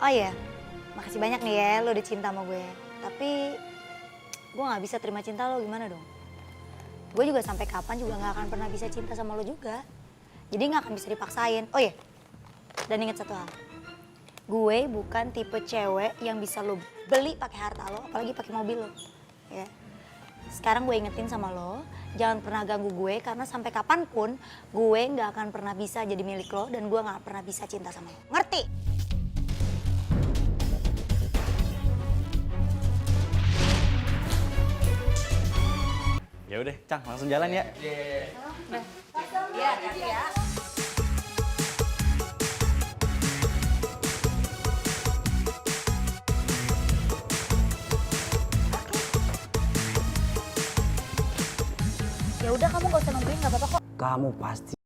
Oh iya, makasih banyak nih ya lo udah cinta sama gue. Tapi gue gak bisa terima cinta lo, gimana dong? Gue juga sampai kapan juga gak akan pernah bisa cinta sama lo juga. Jadi gak akan bisa dipaksain. Oh iya, dan ingat satu hal. Gue bukan tipe cewek yang bisa lo beli pakai harta lo, apalagi pakai mobil lo. Ya. Sekarang gue ingetin sama lo, jangan pernah ganggu gue karena sampai kapanpun gue gak akan pernah bisa jadi milik lo dan gue gak pernah bisa cinta sama lo. Ngerti? Ya udah, Cang, langsung jalan ya. Iya, ya. Ya udah kamu gak usah nungguin, gak apa-apa kok. Kamu pasti